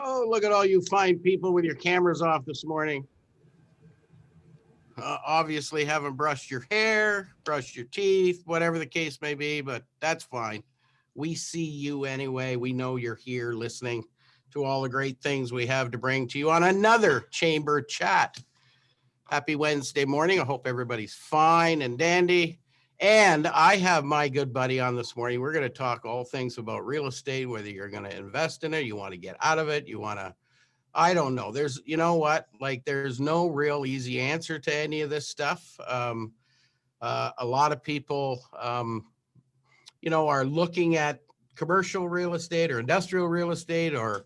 Oh, look at all you fine people with your cameras off this morning. Obviously haven't brushed your hair, brushed your teeth, whatever the case may be, but that's fine. We see you anyway. We know you're here listening to all the great things we have to bring to you on another Chamber Chat. Happy Wednesday morning. I hope everybody's fine and dandy. And I have my good buddy on this morning. We're going to talk all things about real estate, whether you're going to invest in it, you want to get out of it, you want to, I don't know. There's, you know what, like there's no real easy answer to any of this stuff. A lot of people, are looking at commercial real estate or industrial real estate or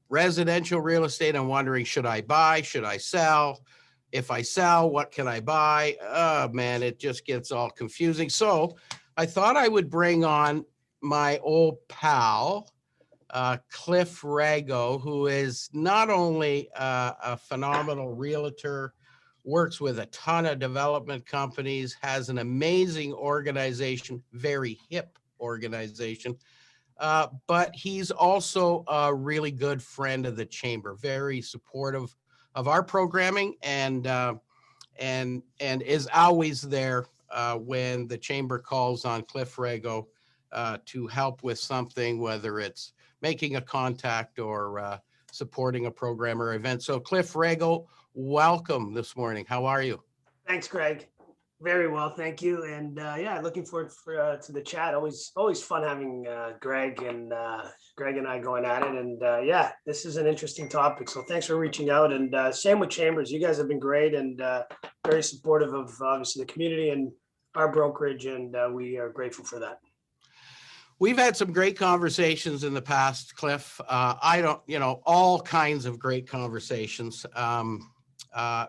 residential real estate and wondering, should I buy? Should I sell? If I sell, what can I buy? Oh, man, it just gets all confusing. So I thought I would bring on my old pal, Cliff Rego, who is not only a phenomenal realtor, works with a ton of development companies, has an amazing organization, very hip organization, but he's also a really good friend of the Chamber, very supportive of our programming, and is always there when the Chamber calls on Cliff Rego to help with something, whether it's making a contact or supporting a program or event. So Cliff Rego, welcome this morning. How are you? Thanks, Greg. Very well, thank you. And looking forward to the chat. Always fun having Greg and I going at it. And this is an interesting topic. So thanks for reaching out. And same with Chambers. You guys have been great and very supportive of obviously the community and our brokerage. And we are grateful for that. We've had some great conversations in the past, Cliff. All kinds of great conversations.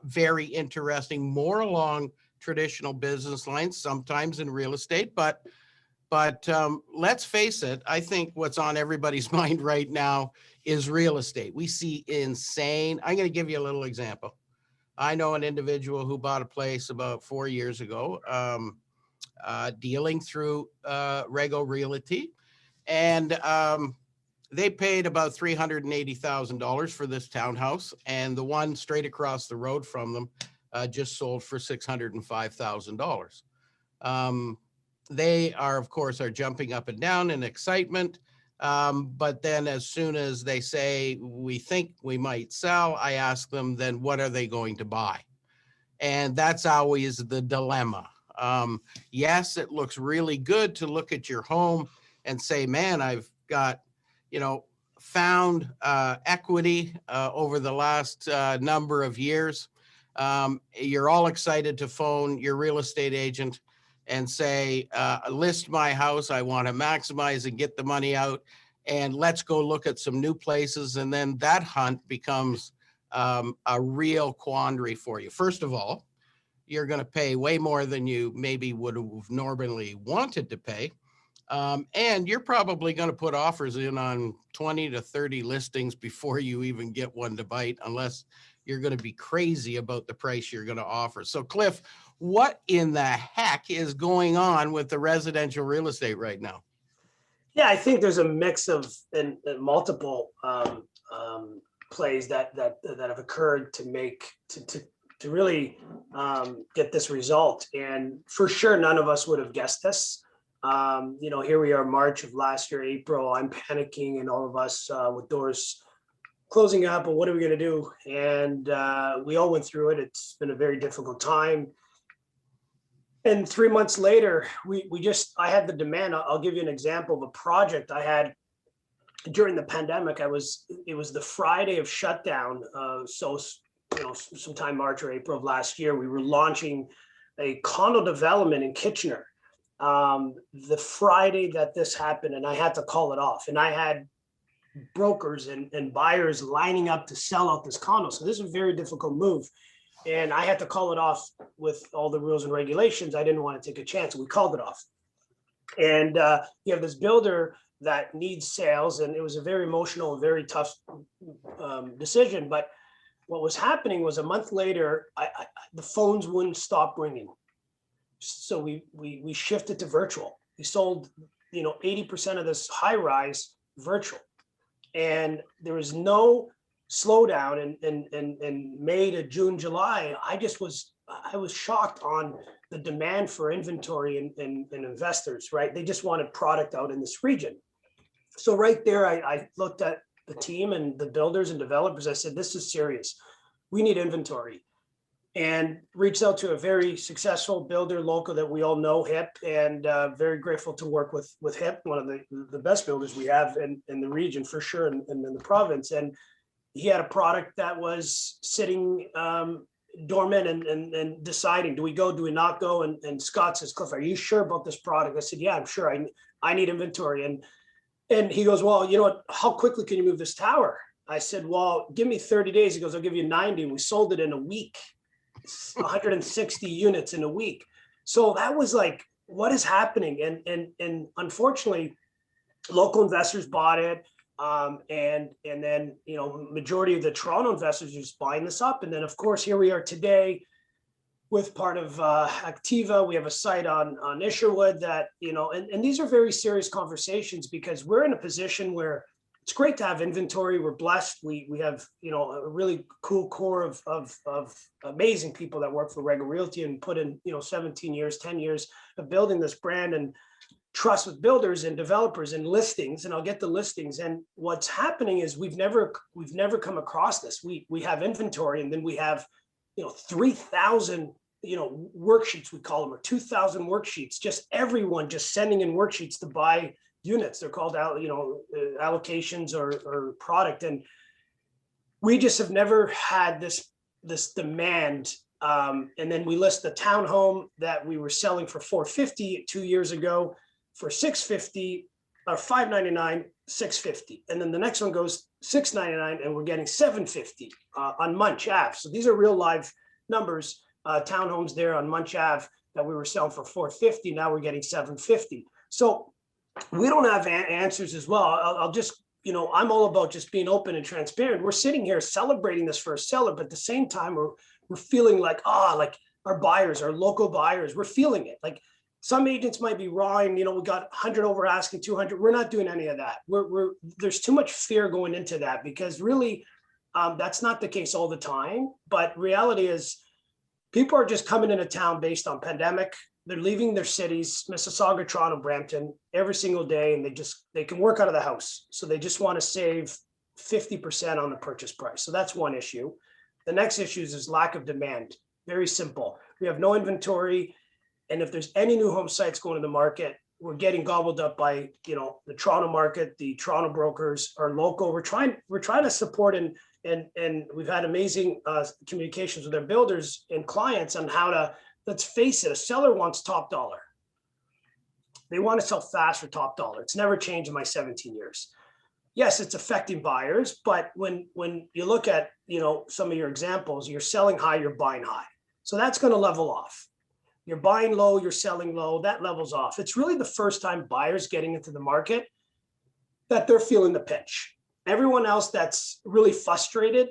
Very interesting, more along traditional business lines, sometimes in real estate, but let's face it, I think what's on everybody's mind right now is real estate. We see insane. I'm going to give you a little example. I know an individual who bought a place about 4 years ago, dealing through Rego Realty, and they paid about $380,000 for this townhouse, and the one straight across the road from them just sold for $605,000. They are, of course, jumping up and down in excitement. But then as soon as they say, we think we might sell, I ask them, then what are they going to buy? And that's always the dilemma. Yes, it looks really good to look at your home and say, man, I've got, found equity over the last number of years. You're all excited to phone your real estate agent and say, list my house. I want to maximize and get the money out, and let's go look at some new places. And then that hunt becomes a real quandary for you. First of all, you're going to pay way more than you maybe would have normally wanted to pay. And you're probably going to put offers in on 20 to 30 listings before you even get one to bite, unless you're going to be crazy about the price you're going to offer. So Cliff, what in the heck is going on with the residential real estate right now? Yeah, I think there's a mix of and multiple plays that have occurred to make to really get this result. And for sure, none of us would have guessed this. Here we are, March of last year, April, I'm panicking, and all of us with doors closing up, and what are we going to do? And we all went through it. It's been a very difficult time. And 3 months later, I had the demand. I'll give you an example of a project I had during the pandemic. It was the Friday of shutdown. Sometime March or April of last year, we were launching a condo development in Kitchener. The Friday that this happened, and I had to call it off, and I had brokers and buyers lining up to sell out this condo. So this is a very difficult move. And I had to call it off with all the rules and regulations. I didn't want to take a chance. We called it off. And you have this builder that needs sales, and it was a very emotional and very tough decision. But what was happening was a month later, the phones wouldn't stop ringing. So we shifted to virtual. We sold 80% of this high rise virtual. and there was no slowdown in May to June, July. I was shocked on the demand for inventory and investors, right? They just wanted product out in this region. So right there, I looked at the team and the builders and developers. I said, this is serious. We need inventory. And reached out to a very successful builder local that we all know, HIP, and very grateful to work with HIP, one of the best builders we have in the region for sure, and in the province. And he had a product that was sitting dormant and deciding, do we go, do we not go? And Scott says, Cliff, are you sure about this product? I said, yeah, I'm sure. I need inventory. And he goes, well, you know what, how quickly can you move this tower? I said, well, give me 30 days. He goes, I'll give you 90. We sold it in a week. 160 units in a week. So that was like, what is happening? And unfortunately, local investors bought it. And then, you know, majority of the Toronto investors are just buying this up. And then of course, here we are today with part of Activa. We have a site on Isherwood that, you know, and these are very serious conversations because we're in a position where it's great to have inventory. We're blessed. We have, you know, a really cool core of amazing people that work for Rego Realty and put in, you know, 17 years, 10 years of building this brand and trust with builders and developers and listings. And I'll get the listings. And what's happening is we've never come across this. We have inventory, and then we have, you know, 3,000, you know, worksheets, we call them, or 2,000 worksheets, just everyone just sending in worksheets to buy units. They're called out, you know, allocations or product. And we just have never had this demand. And then we list the townhome that we were selling for $450 2 years ago for $650 or $599, $650. And then the next one goes $699 and we're getting $750 on Munch Ave. So these are real live numbers. Townhomes there on Munch Ave that we were selling for $450. Now we're getting $750. So we don't have answers as well. I'll just, you know, I'm all about just being open and transparent. We're sitting here celebrating this for a seller, but at the same time, we're feeling like, like our buyers, our local buyers, we're feeling it. Like some agents might be raw and, you know, we got 100 over asking 200. We're not doing any of that. There's too much fear going into that because really that's not the case all the time. But reality is people are just coming into town based on pandemic. They're leaving their cities, Mississauga, Toronto, Brampton, every single day, and they can work out of the house. So they just want to save 50% on the purchase price. So that's one issue. The next issue is lack of demand. Very simple. We have no inventory. And if there's any new home sites going to the market, we're getting gobbled up by, you know, the Toronto market, the Toronto brokers, our local. We're trying to support and we've had amazing communications with our builders and clients on how to, let's face it, a seller wants top dollar. They want to sell fast for top dollar. It's never changed in my 17 years. Yes, it's affecting buyers, but when you look at, you know, some of your examples, you're selling high, you're buying high. So that's going to level off. You're buying low, you're selling low, that levels off. It's really the first time buyers getting into the market that they're feeling the pinch. Everyone else that's really frustrated,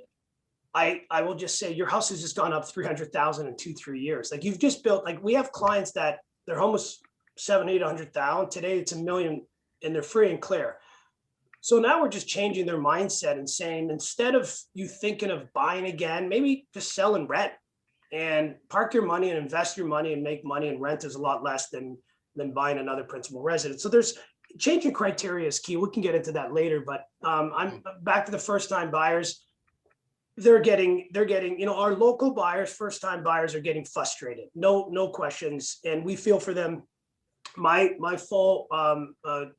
I will just say your house has just gone up 300,000 in 2-3 years. Like you've just built, like we have clients that their home was 700,000-800,000. Today it's $1 million and they're free and clear. So now we're just changing their mindset and saying, instead of you thinking of buying again, maybe just sell and rent and park your money and invest your money and make money, and rent is a lot less than buying another principal residence. So there's changing criteria is key. We can get into that later, but I'm back to the first time buyers. They're getting, you know, our local buyers, first time buyers are getting frustrated. No questions. And we feel for them. My full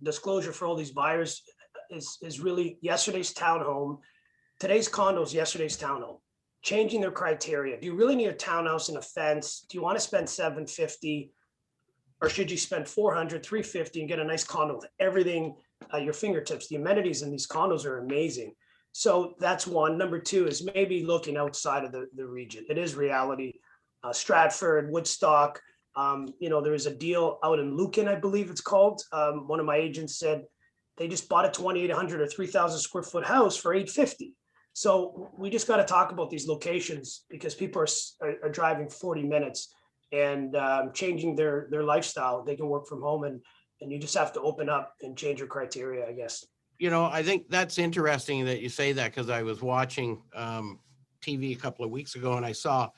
disclosure for all these buyers is really yesterday's townhome, today's condos, yesterday's townhome. Changing their criteria. Do you really need a townhouse and a fence? Do you want to spend $750, or should you spend $400, $350 and get a nice condo with everything at your fingertips? The amenities in these condos are amazing. So that's one. Number two is maybe looking outside of the region. It is reality. Stratford, Woodstock. You know, there was a deal out in Lucan, I believe it's called. One of my agents said they just bought a 2,800 or 3,000 square foot house for $850. So we just got to talk about these locations because people are driving 40 minutes and changing their lifestyle. They can work from home, and you just have to open up and change your criteria, I guess. I think that's interesting that you say that, because I was watching TV a couple of weeks ago and I saw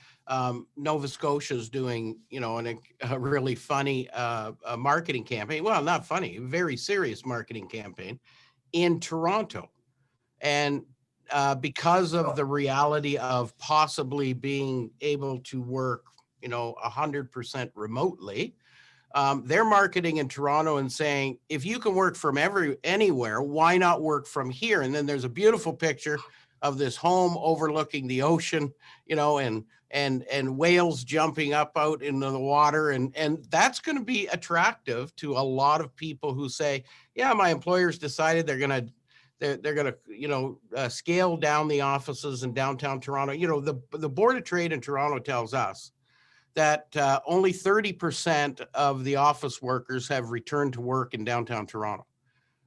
Nova Scotia's doing, a really funny marketing campaign. Well, not funny, very serious marketing campaign in Toronto. And because of the reality of possibly being able to work, 100% remotely, they're marketing in Toronto and saying, if you can work from anywhere, why not work from here? And then there's a beautiful picture of this home overlooking the ocean, and whales jumping up out into the water. And that's going to be attractive to a lot of people who say, yeah, my employer's decided they're going to, scale down the offices in downtown Toronto. The Board of Trade in Toronto tells us that only 30% of the office workers have returned to work in downtown Toronto,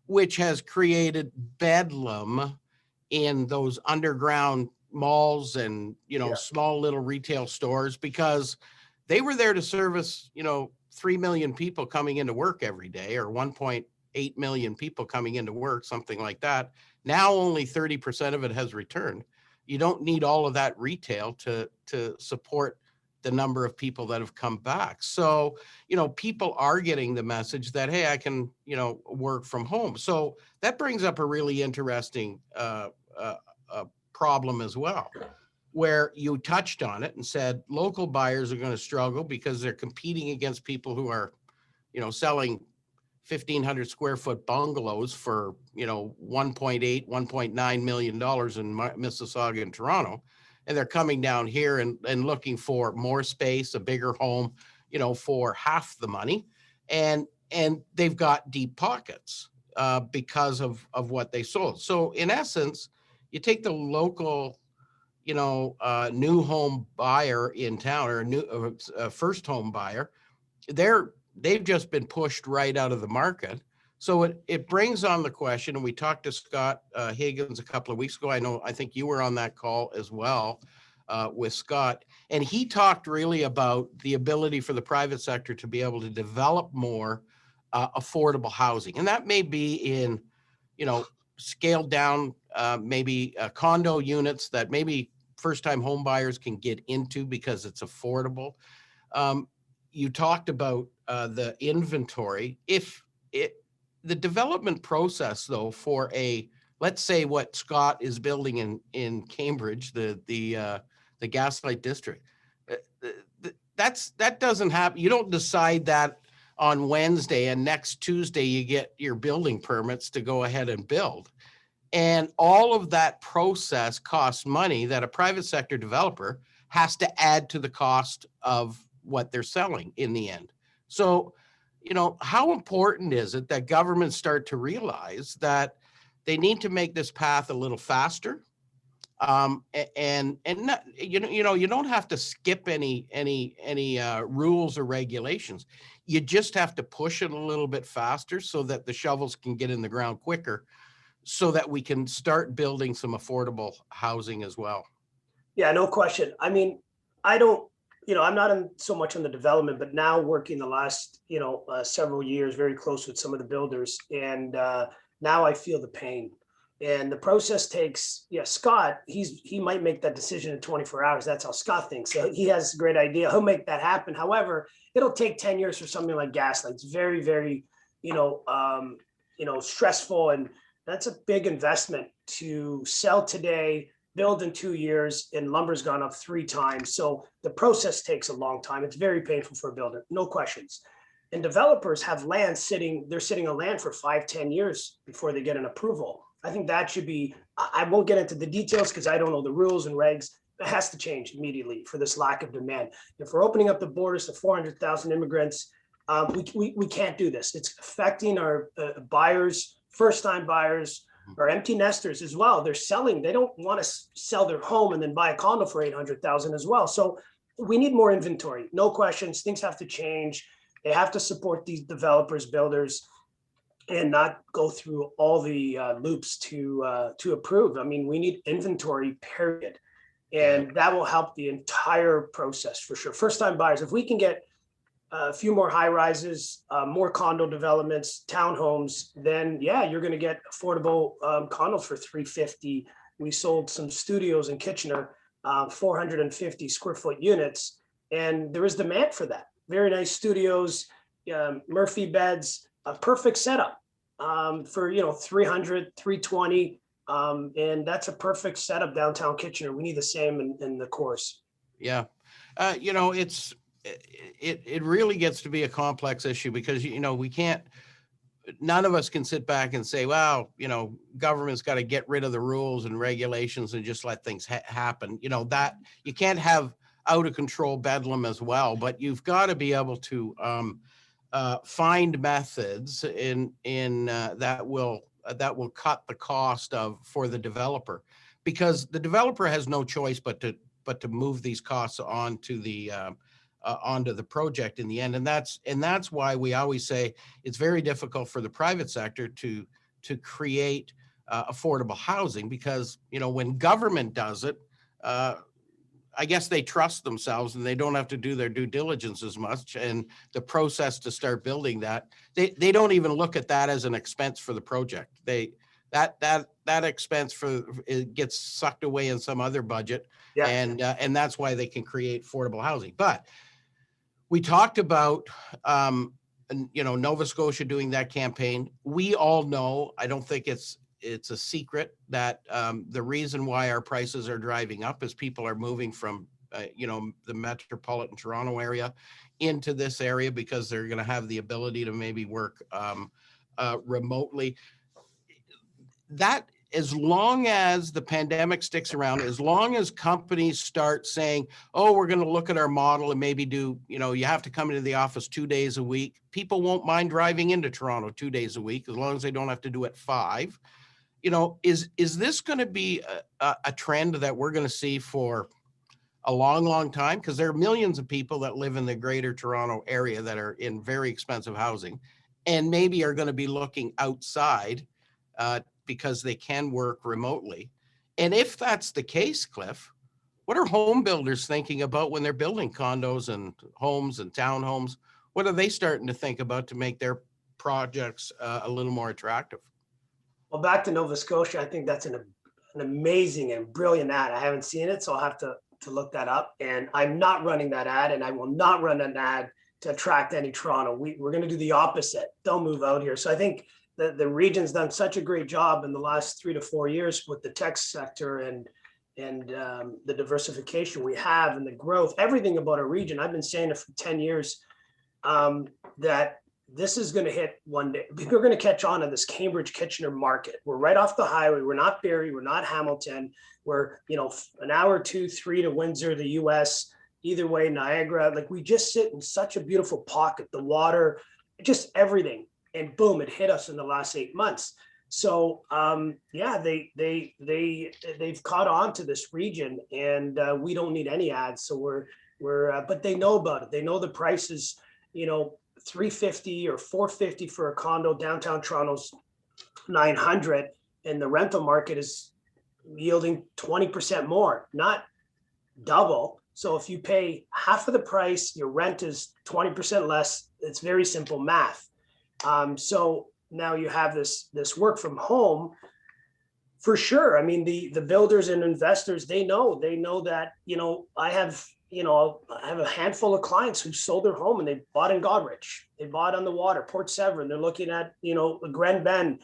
which has created bedlam in those underground malls and, small little retail stores, because they were there to service, 3 million people coming into work every day, or 1.8 million people coming into work, something like that. Now only 30% of it has returned. You don't need all of that retail to support the number of people that have come back. So, people are getting the message that, hey, I can, work from home. So that brings up a really interesting problem as well, where you touched on it and said local buyers are going to struggle because they're competing against people who are, selling 1,500 square foot bungalows for, 1.8, $1.9 million in Mississauga and Toronto. And they're coming down here and looking for more space, a bigger home, for half the money. And they've got deep pockets because of what they sold. So in essence, you take the local, new home buyer in town, or new first home buyer, they've just been pushed right out of the market. So it brings on the question, and we talked to Scott Higgins a couple of weeks ago. I think you were on that call as well with Scott, and he talked really about the ability for the private sector to be able to develop more affordable housing, and that may be in, scaled down, maybe condo units that maybe first-time home buyers can get into because it's affordable. You talked about the inventory. The development process, though, for let's say what Scott is building in Cambridge, the Gaslight District, that doesn't happen. You don't decide that on Wednesday and next Tuesday you get your building permits to go ahead and build. And all of that process costs money that a private sector developer has to add to the cost of what they're selling in the end. So, how important is it that governments start to realize that they need to make this path a little faster? And not, you don't have to skip any rules or regulations. You just have to push it a little bit faster so that the shovels can get in the ground quicker, so that we can start building some affordable housing as well. Yeah, no question. I mean, I'm not so much on the development, but now working the last, several years, very close with some of the builders. And now I feel the pain. And the process takes, Scott, he might make that decision in 24 hours. That's how Scott thinks. So he has a great idea. He'll make that happen. However, it'll take 10 years for something like Gaslight. It's very, very, stressful. And that's a big investment to sell today, build in 2 years, and lumber's gone up 3 times. So the process takes a long time. It's very painful for a builder, no questions. And developers have land they're sitting on land for 5-10 years before they get an approval. I think that should be, I won't get into the details because I don't know the rules and regs. It has to change immediately for this lack of demand. If we're opening up the borders to 400,000 immigrants, we can't do this. It's affecting our buyers, first-time buyers, or empty nesters as well. They're selling. They don't want to sell their home and then buy a condo for 800,000 as well. So we need more inventory. No questions. Things have to change. They have to support these developers, builders, and not go through all the loops to approve. I mean, we need inventory, period. And that will help the entire process for sure. First-time buyers, if we can get a few more high rises, more condo developments, townhomes, then yeah, you're going to get affordable condos for 350. We sold some studios in Kitchener, 450 square foot units, and there is demand for that. Very nice studios, Murphy beds, a perfect setup for 300, 320, and that's a perfect setup downtown Kitchener. We need the same in the course. Yeah. It really gets to be a complex issue because, we can't, none of us can sit back and say, well, government's got to get rid of the rules and regulations and just let things happen. That you can't have out of control bedlam as well, but you've got to be able to find methods that will cut the cost for the developer, because the developer has no choice but to move these costs onto the project in the end. And that's why we always say it's very difficult for the private sector to create affordable housing, because, when government does it, I guess they trust themselves and they don't have to do their due diligence as much. And the process to start building that, they don't even look at that as an expense for the project. That expense it gets sucked away in some other budget. Yeah. And that's why they can create affordable housing. But we talked about, Nova Scotia doing that campaign. We all know, I don't think it's a secret that the reason why our prices are driving up is people are moving from, the metropolitan Toronto area into this area because they're going to have the ability to maybe work remotely. That, as long as the pandemic sticks around, as long as companies start saying, oh, we're going to look at our model and maybe do, you have to come into the office 2 days a week, people won't mind driving into Toronto 2 days a week, as long as they don't have to do it 5. Is this going to be a trend that we're going to see for a long, long time? Because there are millions of people that live in the greater Toronto area that are in very expensive housing and maybe are going to be looking outside because they can work remotely. And if that's the case, Cliff, what are home builders thinking about when they're building condos and homes and townhomes? What are they starting to think about to make their projects a little more attractive? Well, back to Nova Scotia, I think that's an amazing and brilliant ad. I haven't seen it, so I'll have to look that up. And I'm not running that ad, and I will not run an ad to attract any Toronto. We're going to do the opposite. Don't move out here. So I think the region's done such a great job in the last 3 to 4 years with the tech sector and the diversification we have and the growth, everything about our region. I've been saying it for 10 years that this is going to hit one day. We're going to catch on to this Cambridge Kitchener market. We're right off the highway. We're not Barrie. We're not Hamilton. We're, an hour, 2, 3 to Windsor, the US, either way, Niagara. Like, we just sit in such a beautiful pocket, the water, just everything. And boom, it hit us in the last 8 months. So yeah, they've caught on to this region, and we don't need any ads. So we're but they know about it. They know the prices, $350 or $450 for a condo. Downtown Toronto's $900, and the rental market is yielding 20% more, not double. So if you pay half of the price, your rent is 20% less. It's very simple math. So now you have this work from home for sure. I mean, the builders and investors, they know that, I have a handful of clients who sold their home and they bought in Goderich. They bought on the water, Port Severn. They're looking at, Grand Bend.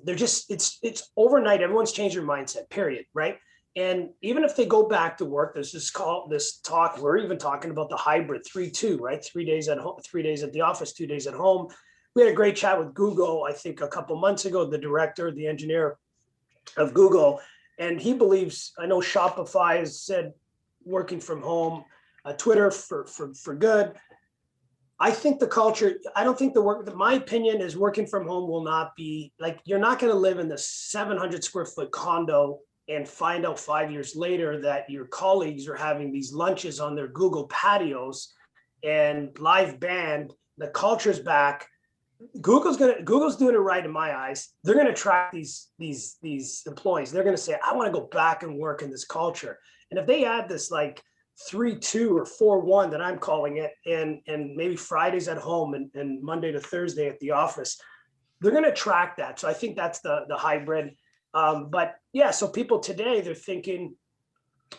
They're just, it's overnight. Everyone's changed their mindset, period. Right. And even if they go back to work, there's this talk, we're even talking about the hybrid 3-2, right? 3 days at home, 3 days at the office, 2 days at home. We had a great chat with Google, I think a couple months ago, the director, the engineer of Google, and he believes, I know Shopify has said working from home, Twitter for good. I think the culture, I don't think my opinion is working from home will not be, like, you're not going to live in the 700 square foot condo and find out 5 years later that your colleagues are having these lunches on their Google patios and live band. The culture's back. Google's doing it right in my eyes. They're going to attract these employees. They're going to say, I want to go back and work in this culture. And if they add this like 3-2 or 4-1 that I'm calling it, and maybe Fridays at home and Monday to Thursday at the office, they're going to track that. So I think that's the hybrid. But yeah, so people today, they're thinking,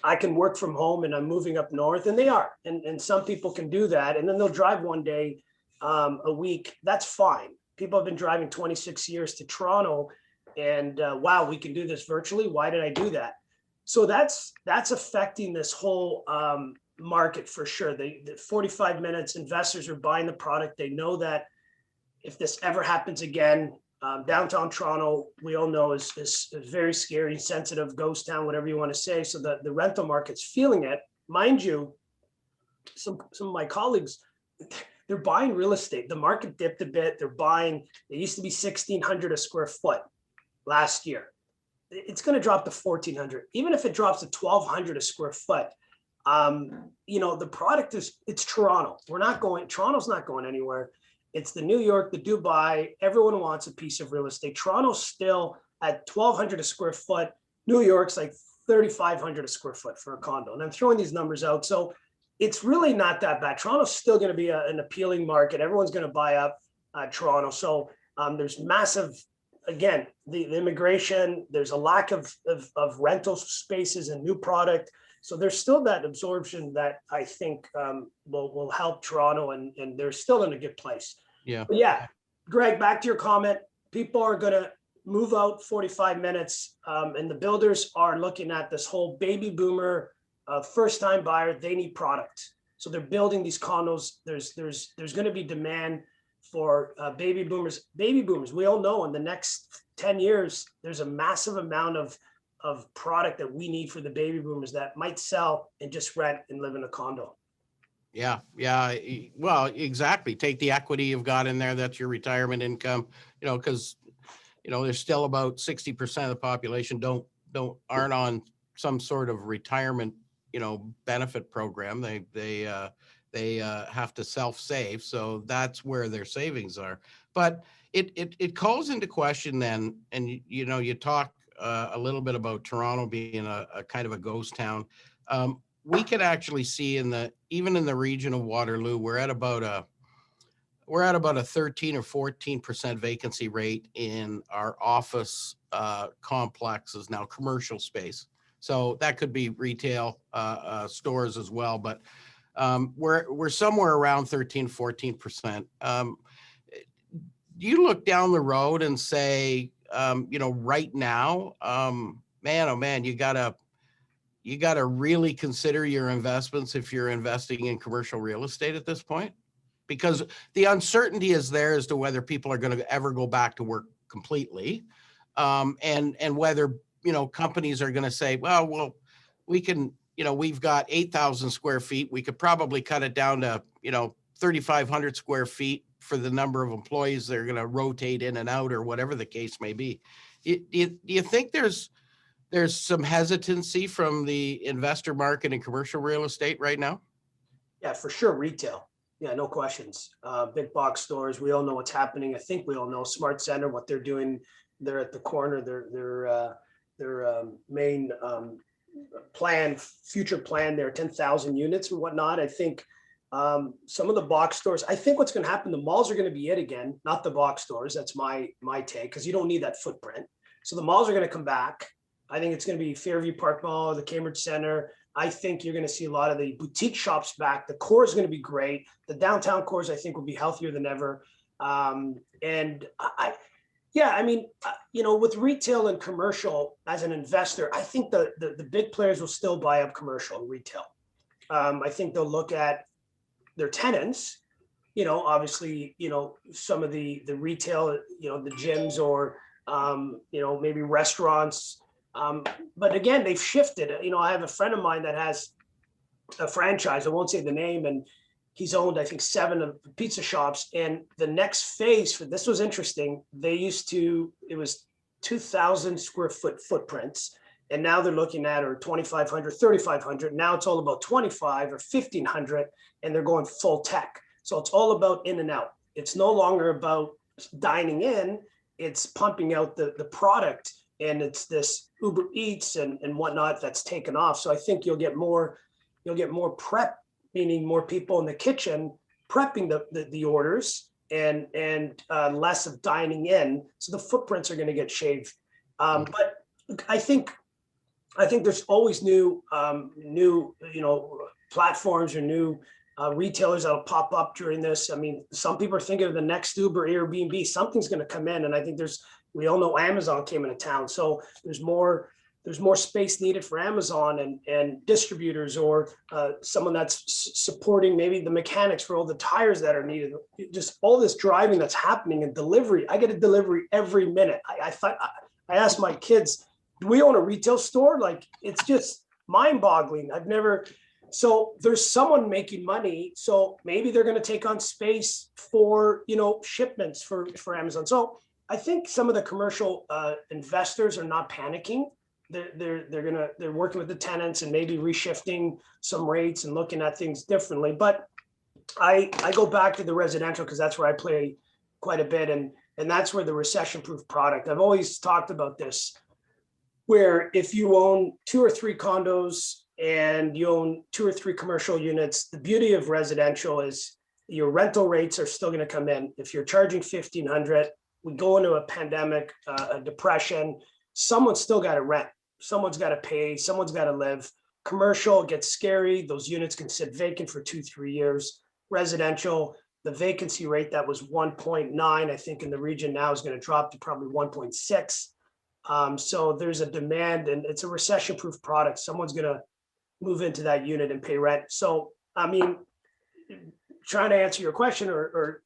I can work from home and I'm moving up north, and they are. And some people can do that. And then they'll drive one day a week. That's fine. People have been driving 26 years to Toronto, and wow, we can do this virtually. Why did I do that? So that's affecting this whole market for sure. The 45 minutes, investors are buying the product. They know that if this ever happens again, downtown Toronto, we all know is very scary, sensitive, ghost town, whatever you want to say. So the rental market's feeling it. Mind you, some of my colleagues, they're buying real estate. The market dipped a bit. They're buying, it used to be 1,600 a square foot last year. It's going to drop to 1,400. Even if it drops to 1,200 a square foot, the product it's Toronto. Toronto's not going anywhere. It's the New York, the Dubai. Everyone wants a piece of real estate. Toronto's still at 1,200 a square foot. New York's like 3,500 a square foot for a condo. And I'm throwing these numbers out. So it's really not that bad. Toronto's still going to be an appealing market. Everyone's going to buy up Toronto. So there's massive, again, the immigration, there's a lack of rental spaces and new product. So there's still that absorption that I think will help Toronto, and they're still in a good place. Yeah. But yeah, Greg, back to your comment. People are going to move out 45 minutes, and the builders are looking at this whole baby boomer first-time buyer. They need product, so they're building these condos. There's going to be demand for baby boomers. Baby boomers, we all know in the next 10 years, there's a massive amount of product that we need for the baby boomers that might sell and just rent and live in a condo. Yeah. Well, exactly. Take the equity you've got in there. That's your retirement income, because, there's still about 60% of the population aren't on some sort of retirement, benefit program. They have to self-save. So that's where their savings are. But it calls into question then, and, you talk a little bit about Toronto being a kind of a ghost town. We could actually see even in the region of Waterloo, we're at about a 13 or 14% vacancy rate in our office complexes now, commercial space. So that could be retail stores as well, but we're somewhere around 13, 14%. You look down the road and say, right now, man, oh man, you gotta really consider your investments if you're investing in commercial real estate at this point, because the uncertainty is there as to whether people are going to ever go back to work completely, and whether companies are going to say, well, we can, we've got 8,000 square feet, we could probably cut it down to 3,500 square feet for the number of employees they're going to rotate in and out, or whatever the case may be. Do you think there's some hesitancy from the investor market in commercial real estate right now? Yeah, for sure. Retail. Yeah, no questions. Big box stores. We all know what's happening. I think we all know Smart Center, what they're doing. They're at the corner. Their main future plan, their 10,000 units and whatnot. I think some of the box stores, I think what's going to happen, the malls are going to be it again, not the box stores. That's my take, because you don't need that footprint. So the malls are going to come back. I think it's going to be Fairview Park Mall, the Cambridge Center. I think you're going to see a lot of the boutique shops back. The core is going to be great. The downtown cores, I think, will be healthier than ever. With retail and commercial, as an investor, I think the big players will still buy up commercial and retail. I think they'll look at their tenants, obviously, some of the retail, the gyms or, maybe restaurants. But again, they've shifted. I have a friend of mine that has a franchise. I won't say the name, and he's owned, I think, 7 of the pizza shops. And the next phase for this was interesting. It was 2,000 square foot footprints. And now they're looking at, or 2,500, 3,500. Now it's all about 25 or 1,500, and they're going full tech. So it's all about in and out. It's no longer about dining in. It's pumping out the product. And it's this Uber Eats and whatnot that's taken off. So I think you'll get more, you'll get more prep, meaning more people in the kitchen prepping the orders and less of dining in. So the footprints are going to get shaved. But I think there's always new platforms or new retailers that'll pop up during this. I mean, some people are thinking of the next Uber, Airbnb. Something's going to come in, and I think we all know Amazon came into town, so there's more space needed for Amazon and distributors, or someone that's supporting maybe the mechanics for all the tires that are needed. Just all this driving that's happening, and delivery. I get a delivery every minute. I asked my kids, do we own a retail store? Like, it's just mind-boggling. So there's someone making money. So maybe they're going to take on space for, shipments for Amazon. So I think some of the commercial investors are not panicking. They're working with the tenants and maybe reshifting some rates and looking at things differently. But I go back to the residential because that's where I play quite a bit, and that's where the recession-proof product. I've always talked about this, where if you own 2 or 3 condos and you own 2 or 3 commercial units, the beauty of residential is your rental rates are still going to come in. If you're charging $1,500, we go into a pandemic, a depression, someone's still got to rent. Someone's got to pay. Someone's got to live. Commercial gets scary. Those units can sit vacant for 2-3 years. Residential, the vacancy rate that was 1.9, I think in the region now is going to drop to probably 1.6. So there's a demand, and it's a recession-proof product. Someone's going to move into that unit and pay rent. So, I mean, trying to answer your question, or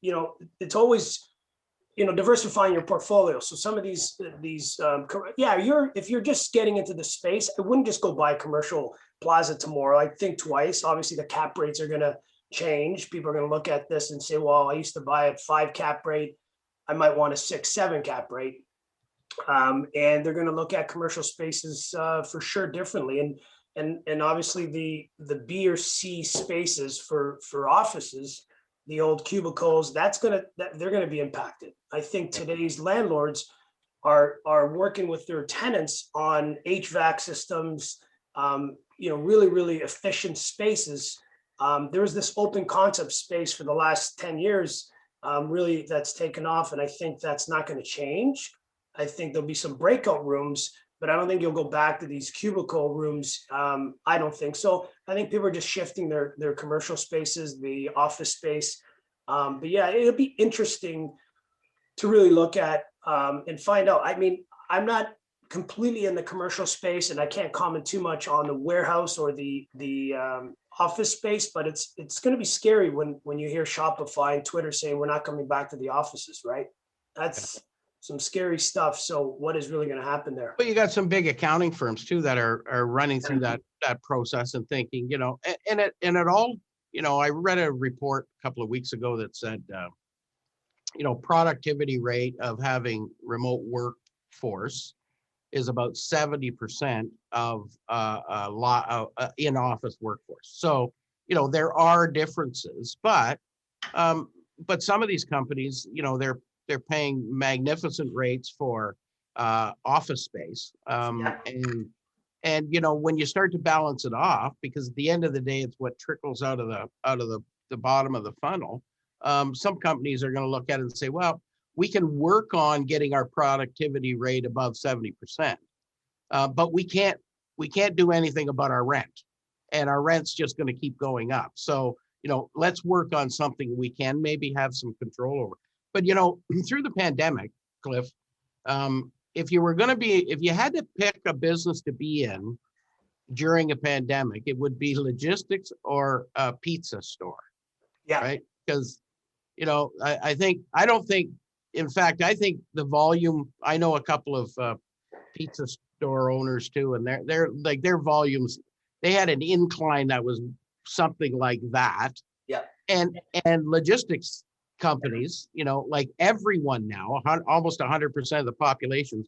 it's always, diversifying your portfolio. So some of these, if you're just getting into the space, I wouldn't just go buy a commercial plaza tomorrow. I'd think twice. Obviously, the cap rates are going to change. People are going to look at this and say, well, I used to buy a 5 cap rate. I might want a 6-7 cap rate. And they're going to look at commercial spaces for sure differently. And obviously the B or C spaces for offices, the old cubicles, they're going to be impacted. I think today's landlords are working with their tenants on HVAC systems, really, really efficient spaces. There was this open concept space for the last 10 years, really, that's taken off. And I think that's not going to change. I think there'll be some breakout rooms, but I don't think you'll go back to these cubicle rooms. I don't think so. I think people are just shifting their commercial spaces, the office space. But yeah, it'll be interesting to really look at and find out. I mean, I'm not completely in the commercial space, and I can't comment too much on the warehouse or the office space, but it's going to be scary when you hear Shopify and Twitter saying we're not coming back to the offices, right? That's some scary stuff. So what is really going to happen there? But you got some big accounting firms too that are running through that process and thinking, and it all, I read a report a couple of weeks ago that said, productivity rate of having remote workforce is about 70% of in-office workforce. So, there are differences, but some of these companies, they're paying magnificent rates for office space. And when you start to balance it off, because at the end of the day, it's what trickles out of the bottom of the funnel. Some companies are going to look at it and say, well, we can work on getting our productivity rate above 70%, but we can't do anything about our rent, and our rent's just going to keep going up. So, let's work on something we can maybe have some control over. But, through the pandemic, Cliff, if you had to pick a business to be in during a pandemic, it would be logistics or a pizza store. Yeah. Right. Because, I think the volume, I know a couple of pizza store owners too, and they're like, their volumes, they had an incline that was something like that. Yeah. And logistics companies, like everyone now, almost 100% of the population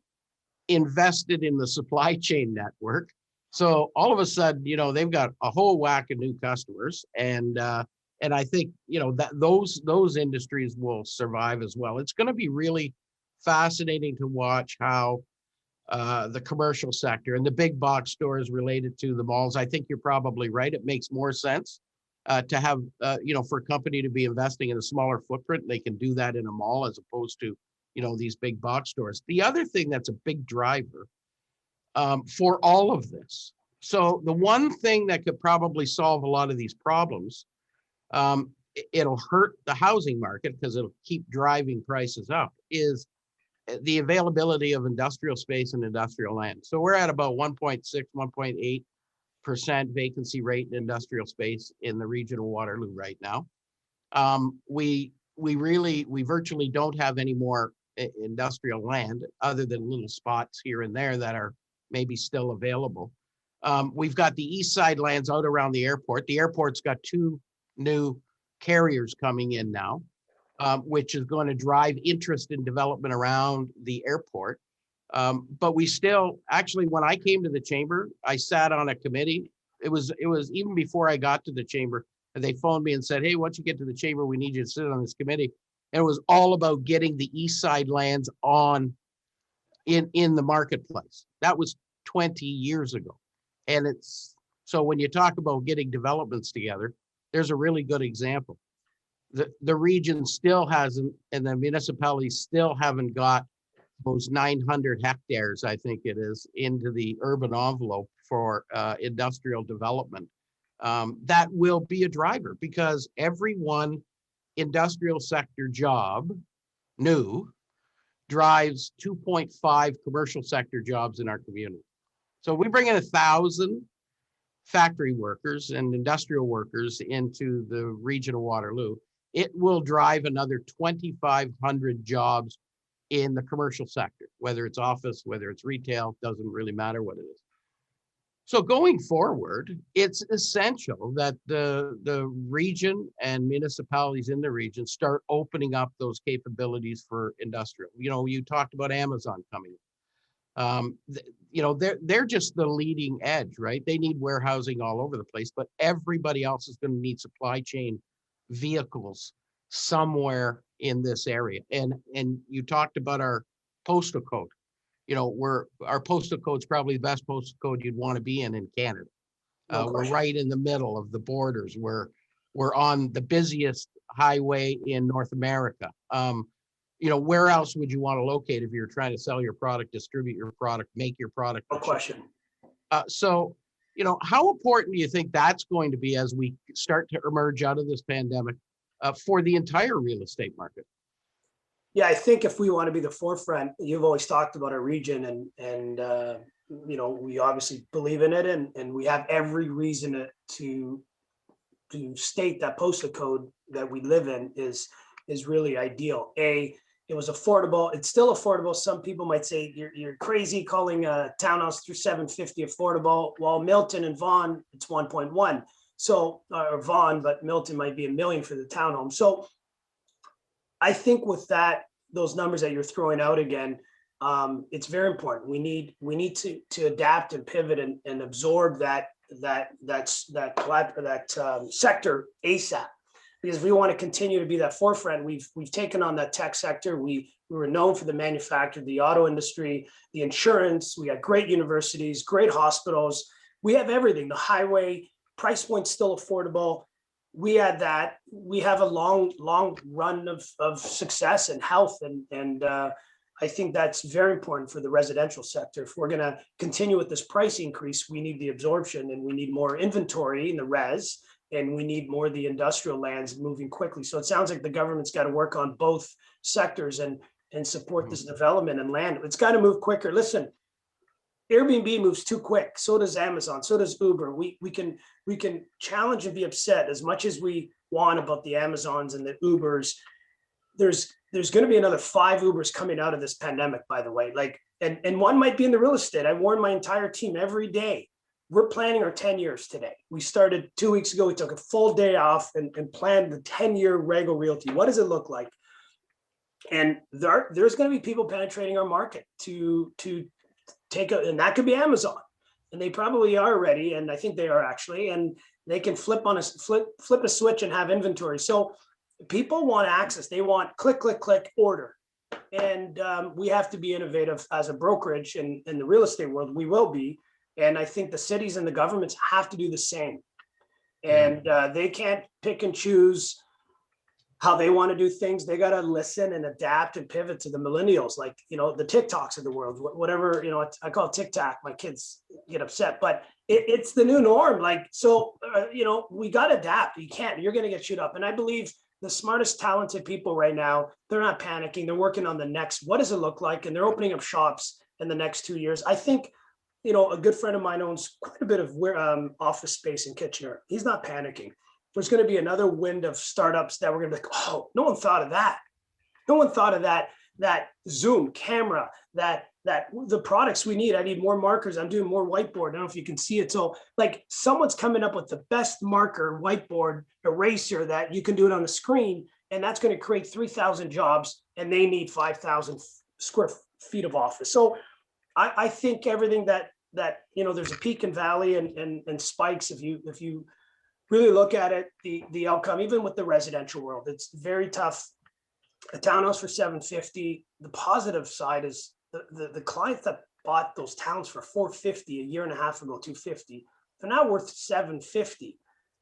invested in the supply chain network. So all of a sudden, they've got a whole whack of new customers, and I think that those industries will survive as well. It's going to be really fascinating to watch how the commercial sector, and the big box stores related to the malls. I think you're probably right. It makes more sense to have, for a company to be investing in a smaller footprint. They can do that in a mall as opposed to, these big box stores. The other thing that's a big driver for all of this. So the one thing that could probably solve a lot of these problems, it'll hurt the housing market because it'll keep driving prices up, is the availability of industrial space and industrial land. So we're at about 1.6, 1.8% vacancy rate in industrial space in the region of Waterloo right now. We virtually don't have any more industrial land other than little spots here and there that are maybe still available. We've got the east side lands out around the airport. The airport's got 2 new carriers coming in now, which is going to drive interest in development around the airport. But we still, actually, when I came to the chamber, I sat on a committee. It was even before I got to the chamber, and they phoned me and said, "Hey, once you get to the chamber, we need you to sit on this committee." And it was all about getting the east side lands in the marketplace. That was 20 years ago. And so when you talk about getting developments together, there's a really good example. The region still hasn't, and the municipalities still haven't got those 900 hectares, I think it is, into the urban envelope for industrial development. That will be a driver because every one industrial sector job, new, drives 2.5 commercial sector jobs in our community. So we bring in 1,000 factory workers and industrial workers into the region of Waterloo. It will drive another 2,500 jobs in the commercial sector, whether it's office, whether it's retail, doesn't really matter what it is. So going forward, it's essential that the region and municipalities in the region start opening up those capabilities for industrial. You talked about Amazon coming. They're just the leading edge, right? They need warehousing all over the place, but everybody else is going to need supply chain vehicles somewhere in this area. And you talked about our postal code. Our postal code's probably the best postal code you'd want to be in Canada. We're right in the middle of the borders. We're on the busiest highway in North America. Where else would you want to locate if you're trying to sell your product, distribute your product, make your product? No question. So, how important do you think that's going to be as we start to emerge out of this pandemic for the entire real estate market? Yeah, I think if we want to be the forefront, you've always talked about our region and we obviously believe in it and we have every reason to state that postal code that we live in is really ideal. It was affordable. It's still affordable. Some people might say you're crazy calling a townhouse through 750 affordable. While Milton and Vaughan, it's 1.1. So, or Vaughan, but Milton might be $1 million for the townhome. So I think with those numbers that you're throwing out again, it's very important. We need to adapt and pivot and absorb that sector ASAP, because we want to continue to be that forefront. We've taken on that tech sector. We were known for the manufacturing, the auto industry, the insurance. We got great universities, great hospitals. We have everything. The highway price point's still affordable. We had that. We have a long run of success and health, and I think that's very important for the residential sector. If we're going to continue with this price increase, we need the absorption, and we need more inventory in the res, and we need more of the industrial lands moving quickly. So it sounds like the government's got to work on both sectors and support this development and land. It's got to move quicker. Listen, Airbnb moves too quick. So does Amazon. So does Uber. We can challenge and be upset as much as we want about the Amazons and the Ubers. There's going to be another 5 Ubers coming out of this pandemic, by the way. And one might be in the real estate. I warn my entire team every day. We're planning our 10 years today. We started 2 weeks ago. We took a full day off and planned the 10-year Rego Realty. What does it look like? And there's going to be people penetrating our market to and that could be Amazon, and they probably are already, and I think they are actually, and they can flip a switch and have inventory. So people want access. They want click, order. And we have to be innovative as a brokerage in the real estate world. We will be. And I think the cities and the governments have to do the same. And they can't pick and choose how they want to do things. They got to listen and adapt and pivot to the millennials, like, the TikToks of the world, whatever, I call it TikTok. My kids get upset, but it's the new norm. Like, so, we got to adapt. You're going to get chewed up. And I believe the smartest, talented people right now, they're not panicking. They're working on the next, what does it look like? And they're opening up shops in the next 2 years. I think, a good friend of mine owns quite a bit of office space in Kitchener. He's not panicking. There's going to be another wind of startups that we're going to be like, oh, no one thought of that. No one thought of that Zoom camera, that the products we need. I need more markers. I'm doing more whiteboard. I don't know if you can see it. So like someone's coming up with the best marker, whiteboard, eraser that you can do it on the screen. And that's going to create 3,000 jobs, and they need 5,000 square feet of office. So I think everything that there's a peak and valley and spikes. If you really look at it, the outcome, even with the residential world, it's very tough. A townhouse for 750. The positive side is the clients that bought those towns for 450 a year and a half ago, 250, they're now worth 750.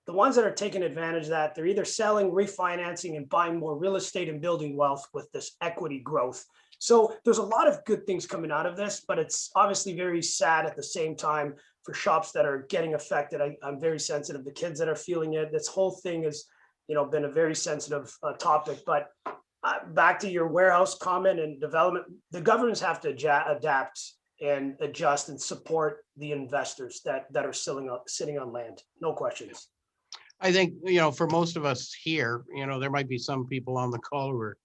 The ones that are taking advantage of that, they're either selling, refinancing, and buying more real estate and building wealth with this equity growth. So there's a lot of good things coming out of this, but it's obviously very sad at the same time for shops that are getting affected. I'm very sensitive. The kids that are feeling it, this whole thing has, been a very sensitive topic. But back to your warehouse comment and development, the governments have to adapt and adjust and support the investors that are sitting on land. No questions. I think, for most of us here, there might be some people on the call who are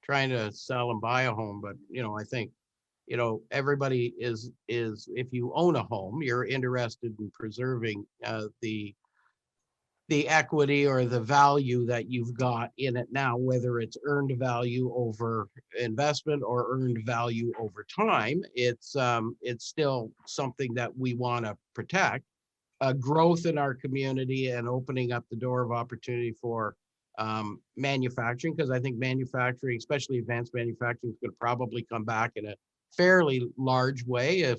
trying to sell and buy a home, but, I think, everybody is, if you own a home, you're interested in preserving the equity or the value that you've got in it now, whether it's earned value over investment or earned value over time. It's still something that we want to protect. Growth in our community and opening up the door of opportunity for manufacturing, because I think manufacturing, especially advanced manufacturing, is going to probably come back in a fairly large way if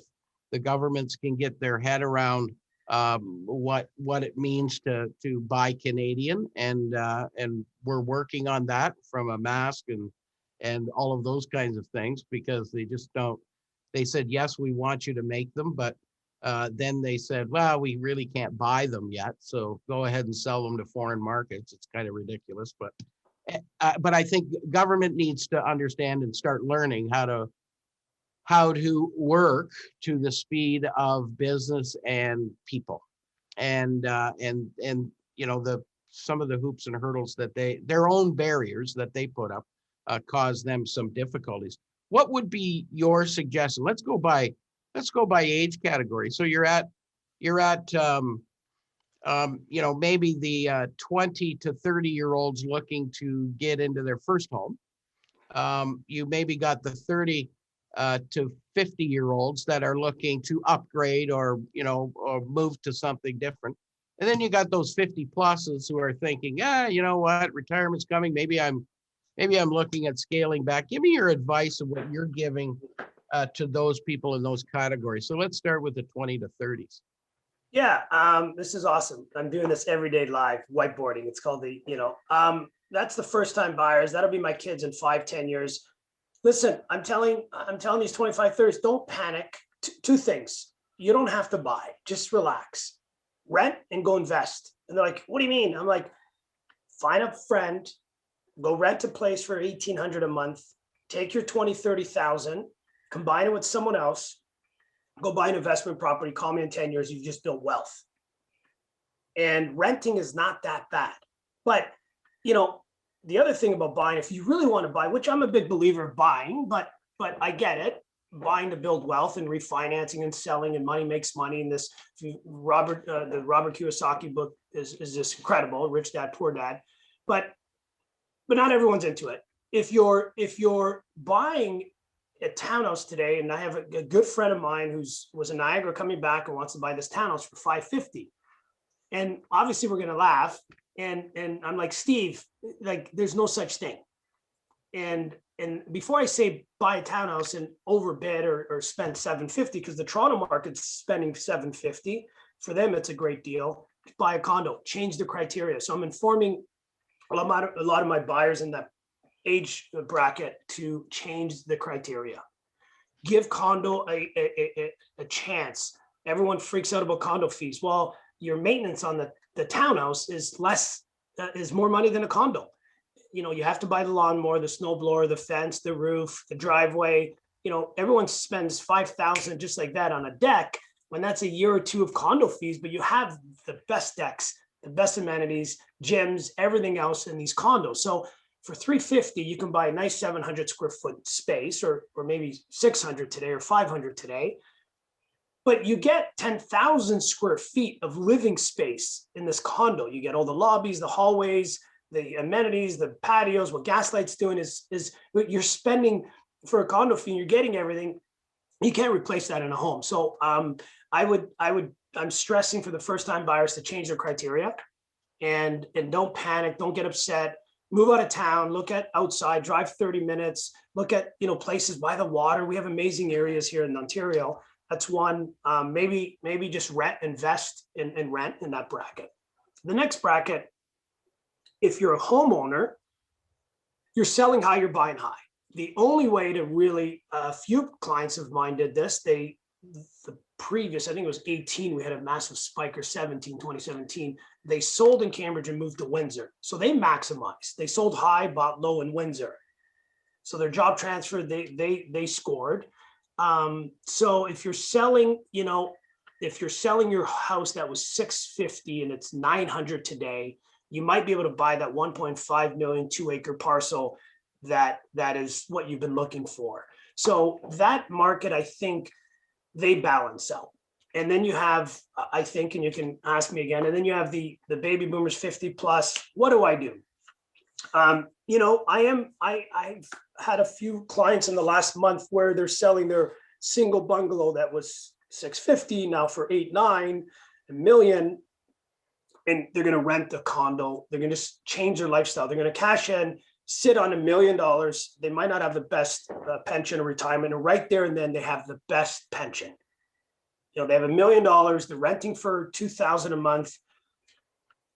the governments can get their head around what it means to buy Canadian, and we're working on that, from a mask and all of those kinds of things, because they just don't. They said, yes, we want you to make them, but then they said, well, we really can't buy them yet, so go ahead and sell them to foreign markets. It's kind of ridiculous, but I think government needs to understand and start learning how to work to the speed of business and people, and some of the hoops and hurdles that their own barriers that they put up cause them some difficulties. What would be your suggestion? Let's go by age category. So you're at maybe the 20 to 30-year-olds looking to get into their first home. You maybe got the 30 to 50-year-olds that are looking to upgrade or move to something different. And then you got those 50 pluses who are thinking, you know what, retirement's coming. Maybe I'm looking at scaling back. Give me your advice of what you're giving to those people in those categories. So let's start with the 20 to 30s. Yeah, this is awesome. I'm doing this every day live, whiteboarding. It's called that's the first time buyers. That'll be my kids in 5-10 years. Listen, I'm telling these 25, 30s, don't panic. Two things. You don't have to buy. Just relax. Rent and go invest. And they're like, what do you mean? I'm like, find a friend, go rent a place for $1,800 a month, take your 20, 30,000, combine it with someone else, go buy an investment property, call me in 10 years, you've just built wealth. And renting is not that bad. But, the other thing about buying, if you really want to buy, which I'm a big believer of buying, but I get it, buying to build wealth and refinancing and selling, and money makes money. And this the Robert Kiyosaki book is just incredible, Rich Dad, Poor Dad. But not everyone's into it. If you're buying a townhouse today, and I have a good friend of mine was in Niagara coming back and wants to buy this townhouse for $550. And obviously we're going to laugh. And I'm like, Steve, like, there's no such thing. And and before I say buy a townhouse and overbid or spend 750, because the Toronto market's spending 750, for them it's a great deal. Buy a condo, change the criteria. So I'm informing a lot of my buyers in that age bracket to change the criteria. Give condo a chance. Everyone freaks out about condo fees. Well, your maintenance on the townhouse is more money than a condo. You know, you have to buy the lawnmower, the snow blower, the fence, the roof, the driveway. You know, everyone spends $5,000 just like that on a deck, when that's a year or two of condo fees, but you have the best decks, the best amenities, gyms, everything else in these condos. So for $350, you can buy a nice 700 square foot space, or maybe 600 today or 500 today. But you get 10,000 square feet of living space in this condo. You get all the lobbies, the hallways, the amenities, the patios. What Gaslight's doing is what you're spending for a condo fee, and you're getting everything. You can't replace that in a home. So I'm stressing for the first time buyers to change their criteria, and don't panic, don't get upset. Move out of town, look at outside, drive 30 minutes, look at, you know, places by the water. We have amazing areas here in Ontario. That's one. Maybe just invest in rent in that bracket. The next bracket, if you're a homeowner, you're selling high, you're buying high. The only way to really, a few clients of mine did this. The previous, I think it was 18, we had a massive spike, or 2017. They sold in Cambridge and moved to Windsor. So they maximized. They sold high, bought low in Windsor. So their job transfer, they scored. So if you're selling, you know, if you're selling your house that was 650 and it's 900 today, you might be able to buy that 1.5 million 2-acre parcel that is what you've been looking for. So that market, I think they balance out. And then you have, I think, and you can ask me again, and then you have the baby boomers 50 plus. What do I do? You know, I've had a few clients in the last month where they're selling their single bungalow that was 650 now for 8-9 million, and they're going to rent the condo. They're going to just change their lifestyle. They're going to cash in, sit on $1 million. They might not have the best pension or retirement, and right there and then they have the best pension. You know, they have $1 million. They're renting for $2,000 a month,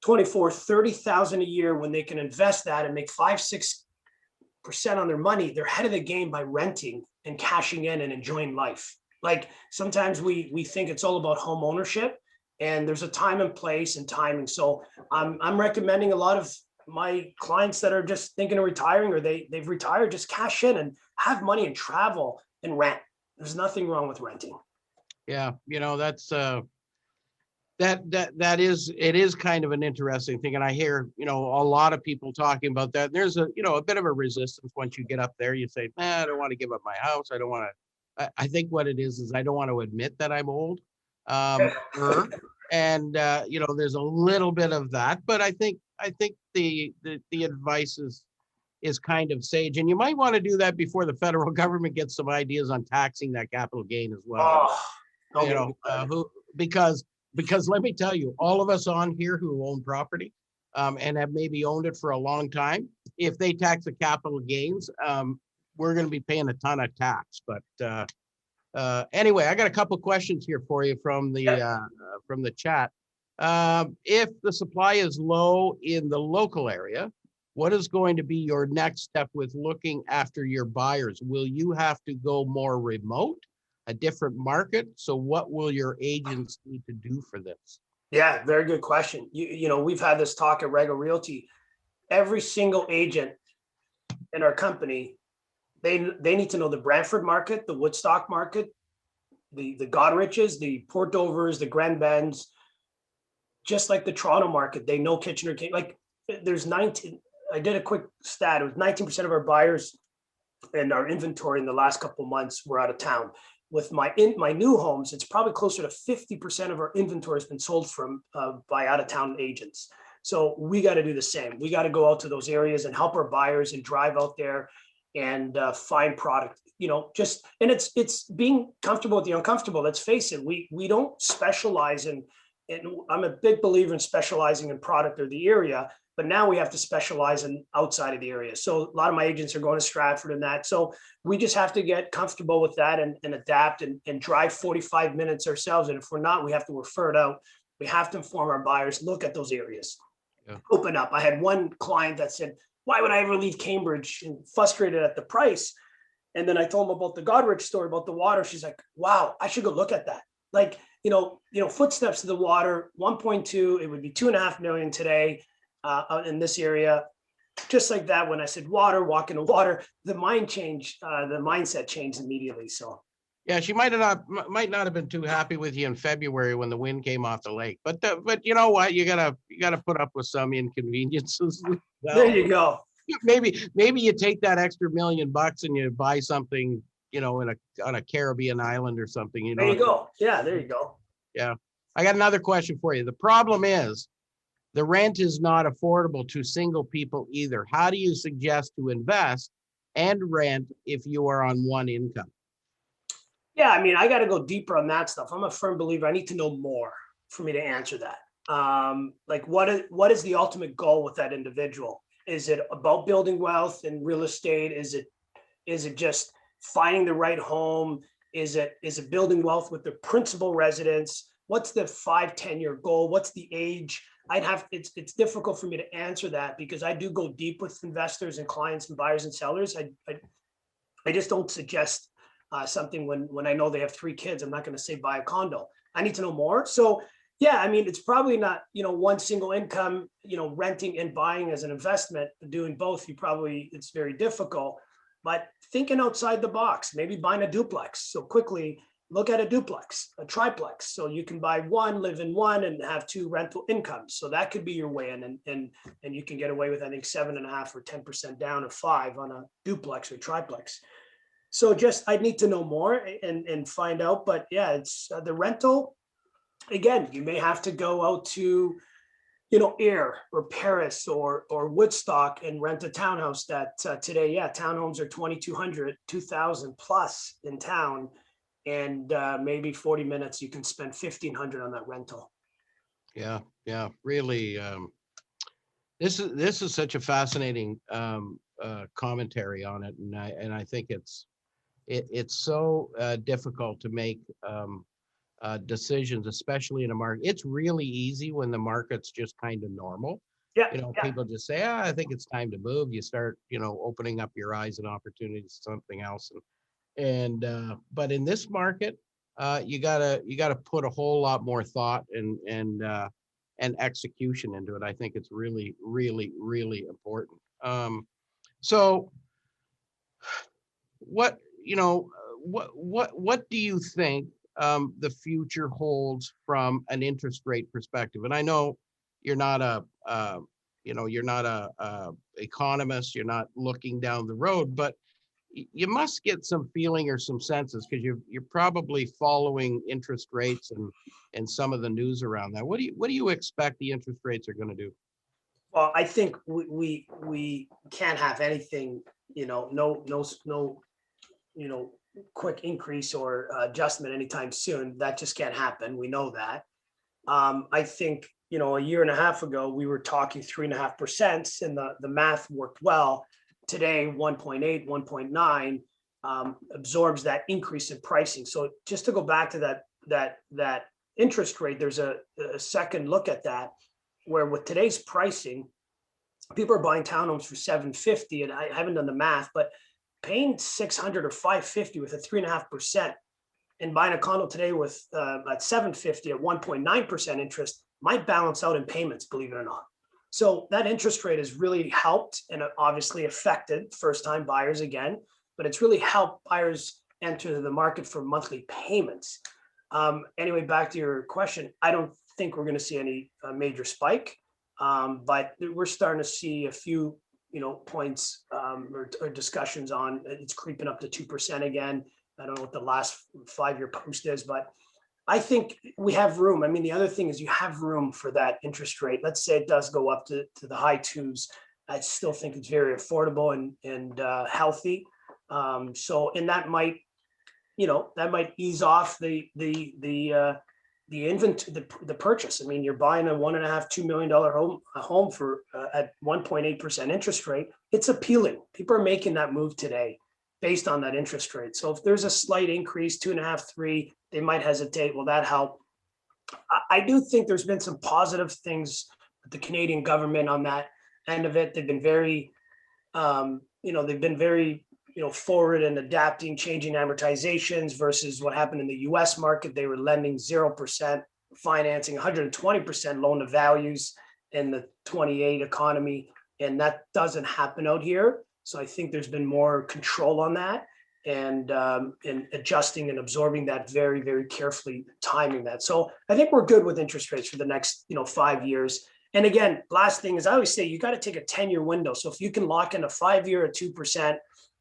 24, 30,000 a year. When they can invest that and make 5-6% on their money, they're ahead of the game by renting and cashing in and enjoying life. Like, sometimes we think it's all about home ownership, and there's a time and place and timing. So I'm recommending a lot of my clients that are just thinking of retiring, or they've retired, just cash in and have money and travel and rent. There's nothing wrong with renting. Yeah, you know, that's it is kind of an interesting thing. And I hear, you know, a lot of people talking about that. There's a bit of a resistance once you get up there. You say, I don't want to give up my house. I don't want to. I think what it is I don't want to admit that I'm old. And there's a little bit of that, but I think the advice is kind of sage, and you might want to do that before the federal government gets some ideas on taxing that capital gain as well. Because let me tell you, all of us on here who own property and have maybe owned it for a long time, if they tax the capital gains, we're going to be paying a ton of tax. But anyway, I got a couple questions here for you from the chat. If the supply is low in the local area, what is going to be your next step with looking after your buyers? Will you have to go more remote, a different market? So what will your agents need to do for this? Yeah, very good question. You know, we've had this talk at Rego Realty. Every single agent in our company, they need to know the Brantford market, the Woodstock market, the Goderic's, the Port Dovers, the Grand Bends, just like the Toronto market. They know Kitchener. Like, there's 19. I did a quick stat. It was 19% of our buyers in our inventory in the last couple of months were out of town. With my new homes, it's probably closer to 50% of our inventory has been sold from by out of town agents. So we got to do the same. We got to go out to those areas and help our buyers and drive out there and find product. You know, and it's being comfortable with the uncomfortable. Let's face it. We don't specialize in. And I'm a big believer in specializing in product or the area, but now we have to specialize in outside of the area. So a lot of my agents are going to Stratford and that. So we just have to get comfortable with that and adapt and drive 45 minutes ourselves. And if we're not, we have to refer it out. We have to inform our buyers, look at those areas, open up. I had one client that said, why would I ever leave Cambridge, and frustrated at the price. And then I told him about the Godrich story about the water. She's like, wow, I should go look at that. Like, footsteps to the water, 1.2, it would be 2.5 million today out in this area. Just like that, when I said water, walk into water, the mindset changed immediately. So Yeah, she might not have been too happy with you in February when the wind came off the lake. But you know what? You gotta put up with some inconveniences. there you go. Maybe you take that extra $1 million and you buy something, on a Caribbean island or something. There you go. Yeah, there you go. Yeah. I got another question for you. The problem is the rent is not affordable to single people either. How do you suggest to invest and rent if you are on one income? Yeah, I mean, I got to go deeper on that stuff. I'm a firm believer. I need to know more for me to answer that. Like what is the ultimate goal with that individual? Is it about building wealth in real estate? Is it just finding the right home? Is it building wealth with the principal residence? What's the 5-10 year goal? What's the age? It's difficult for me to answer that because I do go deep with investors and clients and buyers and sellers. I just don't suggest something when I know they have 3 kids. I'm not going to say buy a condo. I need to know more. So yeah, I mean, it's probably not, one single income, renting and buying as an investment. Doing both, it's very difficult. But thinking outside the box, maybe buying a duplex. So quickly look at a duplex, a triplex. So you can buy one, live in one, and have 2 rental incomes. So that could be your way in, and you can get away with, I think, 7.5 or 10% down, or 5 on a duplex or triplex. So I'd need to know more and find out. But yeah, it's the rental. Again, you may have to go out to, Ayr or Paris or Woodstock and rent a townhouse that today, townhomes are 2,200, 2,000 plus in town. And maybe 40 minutes, you can spend 1,500 on that rental. Yeah. Really, this is such a fascinating commentary on it. And I think it's so difficult to make decisions, especially in a market. It's really easy when the market's just kind of normal. Yeah. People just say, I think it's time to move. You start, opening up your eyes and opportunities to something else. But in this market, you gotta put a whole lot more thought and execution into it. I think it's really, really, really important. So what do you think the future holds from an interest rate perspective? And I know you're not a economist, you're not looking down the road, but you must get some feeling or some senses because you're probably following interest rates and some of the news around that. What do you expect the interest rates are going to do? Well, I think we can't have anything, no, quick increase or adjustment anytime soon. That just can't happen. We know that. I think, a year and a half ago, we were talking 3.5%, and the math worked well. Today, 1.8, 1.9 absorbs that increase in pricing. So just to go back to that interest rate, there's a second look at that, where with today's pricing, people are buying townhomes for 750, and I haven't done the math, but paying 600 or 550 with a 3.5%, and buying a condo today with at 750 at 1.9% interest might balance out in payments, believe it or not. So that interest rate has really helped, and obviously affected first-time buyers again, but it's really helped buyers enter the market for monthly payments. Anyway, back to your question, I don't think we're going to see any major spike, but we're starting to see a few, points or discussions on it's creeping up to 2% again. I don't know what the last 5-year post is, but I think we have room. I mean, the other thing is you have room for that interest rate. Let's say it does go up to the high 2s. I still think it's very affordable and healthy. So, and that might ease off the the purchase. I mean, you're buying a $1.5–2 million home for at 1.8% interest rate. It's appealing. People are making that move today based on that interest rate. So if there's a slight increase, 2.5, 3, they might hesitate. Will that help? I do think there's been some positive things with the Canadian government on that end of it. They've been very, forward in adapting, changing amortizations versus what happened in the US market. They were lending 0% financing, 120% loan to values in the 28 economy. And that doesn't happen out here. So I think there's been more control on that and adjusting and absorbing that very, very carefully, timing that. So I think we're good with interest rates for the next, 5 years. And again, last thing is I always say, you got to take a 10-year window. So if you can lock in a 5-year at 2%,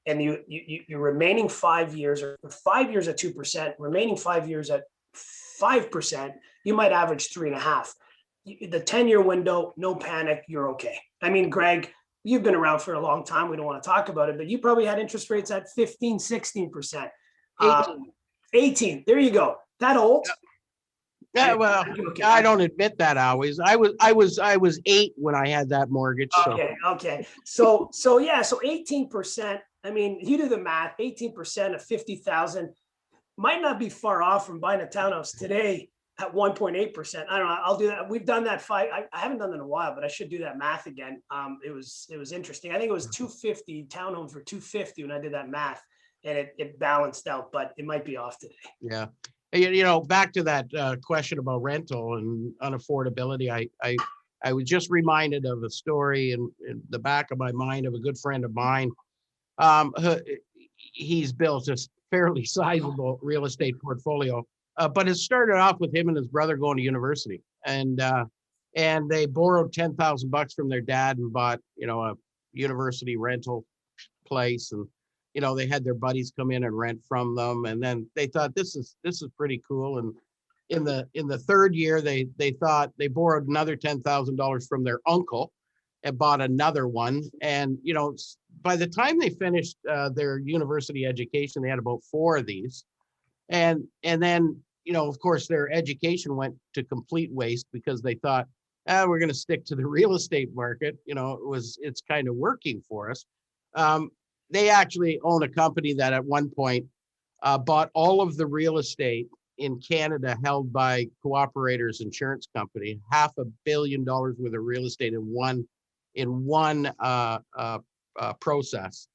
and your remaining 5 years, or 5 years at 2%, remaining 5 years at 5%, you might average 3.5. The 10-year window, no panic, you're okay. I mean, Greg, you've been around for a long time. We don't want to talk about it, but you probably had interest rates at 15, 16%. 18. There you go. That old? Yeah, well, I don't admit that always. I was 8 when I had that mortgage. So. Okay. So 18%. I mean, you do the math. 18% of 50,000 might not be far off from buying a townhouse today at 1.8%. I don't know. I'll do that. We've done that I haven't done that in a while, but I should do that math again. It was interesting. I think it was 250 townhomes for 250 when I did that math, and it balanced out, but it might be off today. Yeah. Back to that question about rental and unaffordability, I was just reminded of a story in the back of my mind of a good friend of mine. He's built a fairly sizable real estate portfolio, but it started off with him and his brother going to university, and they borrowed $10,000 from their dad and bought a university rental place, and they had their buddies come in and rent from them, and then they thought this is pretty cool. And in the third year, they thought they borrowed another $10,000 from their uncle and bought another one. And by the time they finished their university education, they had about 4 of these, and then of course their education went to complete waste because they thought, we're going to stick to the real estate market. It's kind of working for us. They actually own a company that at one point bought all of the real estate in Canada held by Cooperators Insurance Company, $500 million worth of real estate in one process.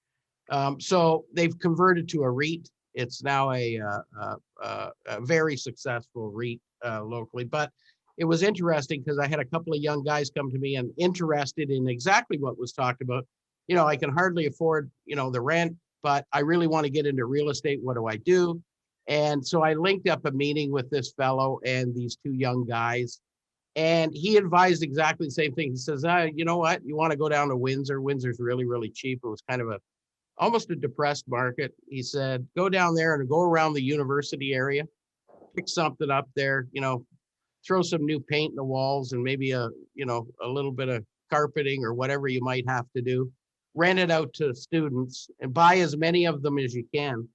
So they've converted to a REIT. It's now a very successful REIT locally. But it was interesting because I had a couple of young guys come to me and interested in exactly what was talked about. I can hardly afford, the rent, but I really want to get into real estate. What do I do? And so I linked up a meeting with this fellow and these 2 young guys, and he advised exactly the same thing. He says, you know what? You want to go down to Windsor. Windsor's really, really cheap. It was kind of almost a depressed market. He said, go down there and go around the university area, pick something up there, throw some new paint in the walls and maybe a little bit of carpeting or whatever you might have to do. Rent it out to students and buy as many of them as you can.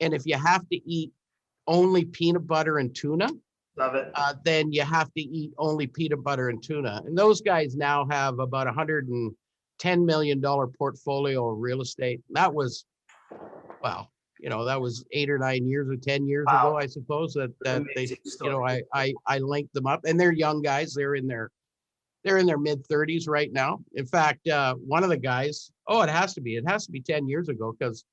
And if you have to eat only peanut butter and tuna, love it. Then you have to eat only peanut butter and tuna. And those guys now have about $110 million portfolio of real estate. That was, that was 8 or 9 years or 10 years ago, I suppose, that they, I linked them up, and they're young guys. They're in their mid 30s right now. In fact, one of the guys, it has to be 10 years ago, because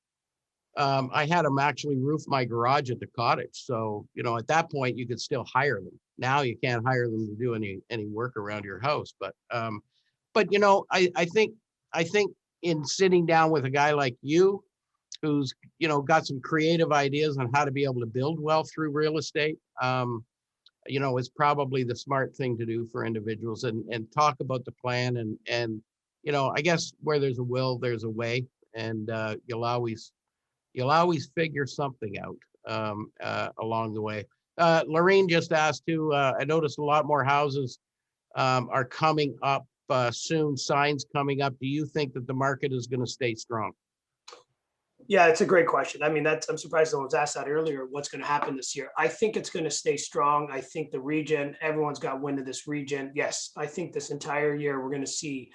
I had them actually roof my garage at the cottage. So, at that point you could still hire them. Now you can't hire them to do any work around your house. But I think in sitting down with a guy like you, who's, got some creative ideas on how to be able to build wealth through real estate, it's probably the smart thing to do for individuals, and talk about the plan, and I guess where there's a will, there's a way, and you'll always figure something out along the way. Lorraine just asked too, I noticed a lot more houses are coming up soon, signs coming up. Do you think that the market is going to stay strong? Yeah, it's a great question. I mean, I'm surprised no one's asked that earlier. What's going to happen this year? I think it's going to stay strong. I think the region, everyone's got wind of this region. Yes, I think this entire year we're going to see,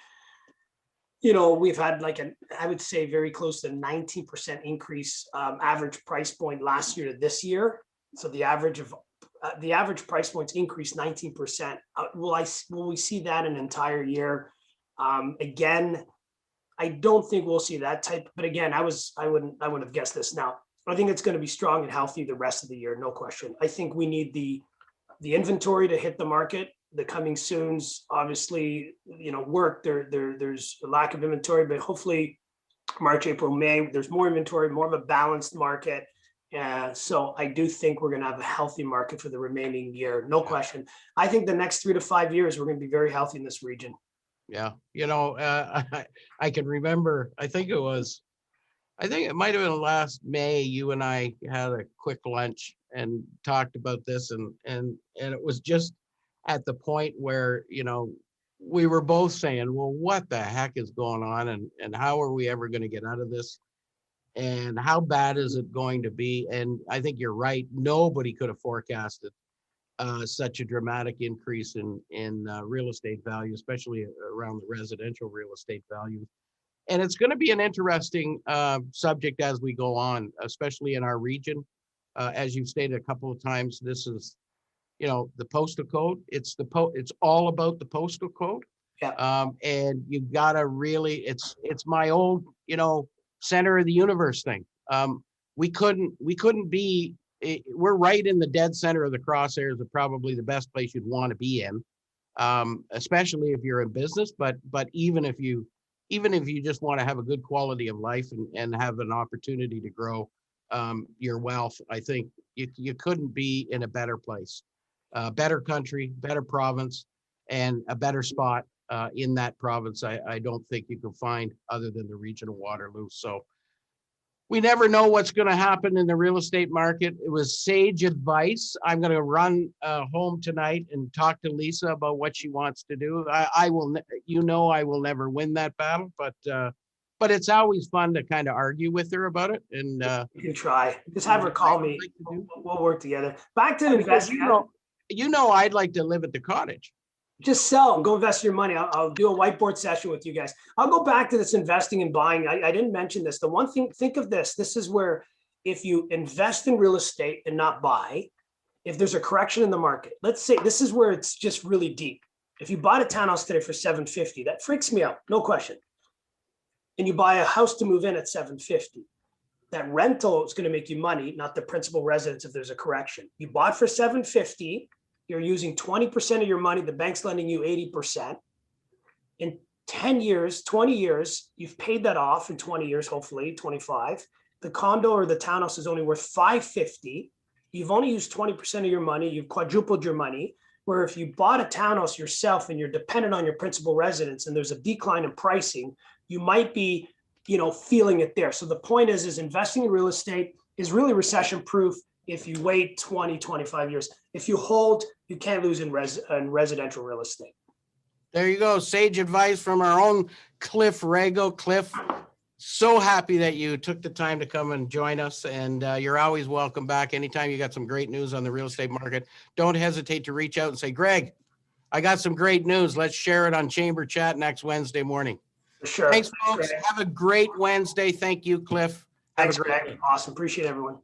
we've had like I would say very close to 19% increase average price point last year to this year. So the average price points increased 19%. Will we see that an entire year? Again, I don't think we'll see that type, but again, I wouldn't have guessed this. Now, I think it's going to be strong and healthy the rest of the year, no question. I think we need the inventory to hit the market. The coming soons, obviously, work there's a lack of inventory, but hopefully March, April, May, there's more inventory, more of a balanced market. So I do think we're going to have a healthy market for the remaining year, no question. I think the next 3 to 5 years, we're going to be very healthy in this region. Yeah. I can remember, I think it might have been last May, you and I had a quick lunch and talked about this, and it was just at the point where, we were both saying, well, what the heck is going on, and how are we ever going to get out of this? And how bad is it going to be? And I think you're right. Nobody could have forecasted such a dramatic increase in real estate value, especially around the residential real estate value. And it's going to be an interesting subject as we go on, especially in our region. As you've stated a couple of times, this is, the postal code. It's all about the postal code. Yeah. And you've got to really, it's my old, center of the universe thing. We couldn't be, we're right in the dead center of the crosshairs of probably the best place you'd want to be in, especially if you're in business, but even if you just want to have a good quality of life and have an opportunity to grow your wealth, I think you couldn't be in a better place, better country, better province, and a better spot in that province. I don't think you can find other than the region of Waterloo. So we never know what's going to happen in the real estate market. It was sage advice. I'm going to run home tonight and talk to Lisa about what she wants to do. I will never win that battle, but it's always fun to kind of argue with her about it. And you can try. Just have her call me. We'll work together. Back to investing. I'd like to live at the cottage. Just sell and go invest your money. I'll do a whiteboard session with you guys. I'll go back to this investing and buying. I didn't mention this. The one thing, think of this. This is where if you invest in real estate and not buy, if there's a correction in the market, let's say this is where it's just really deep. If you bought a townhouse today for $750, that freaks me out, no question. And you buy a house to move in at $750. That rental is going to make you money, not the principal residence if there's a correction. You bought for $750. You're using 20% of your money. The bank's lending you 80%. In 10 years, 20 years, you've paid that off in 20 years, hopefully 25. The condo or the townhouse is only worth $550. You've only used 20% of your money. You've quadrupled your money. Where if you bought a townhouse yourself and you're dependent on your principal residence and there's a decline in pricing, you might be, feeling it there. So the point is investing in real estate is really recession proof. If you wait 20, 25 years, if you hold, you can't lose in residential real estate. There you go. Sage advice from our own Cliff Rego. Cliff, so happy that you took the time to come and join us. And you're always welcome back. Anytime you got some great news on the real estate market, don't hesitate to reach out and say, Greg, I got some great news. Let's share it on Chamber Chat next Wednesday morning. For sure. Thanks, folks. Have a great Wednesday. Thank you, Cliff. Thanks, Greg. Awesome. Appreciate everyone.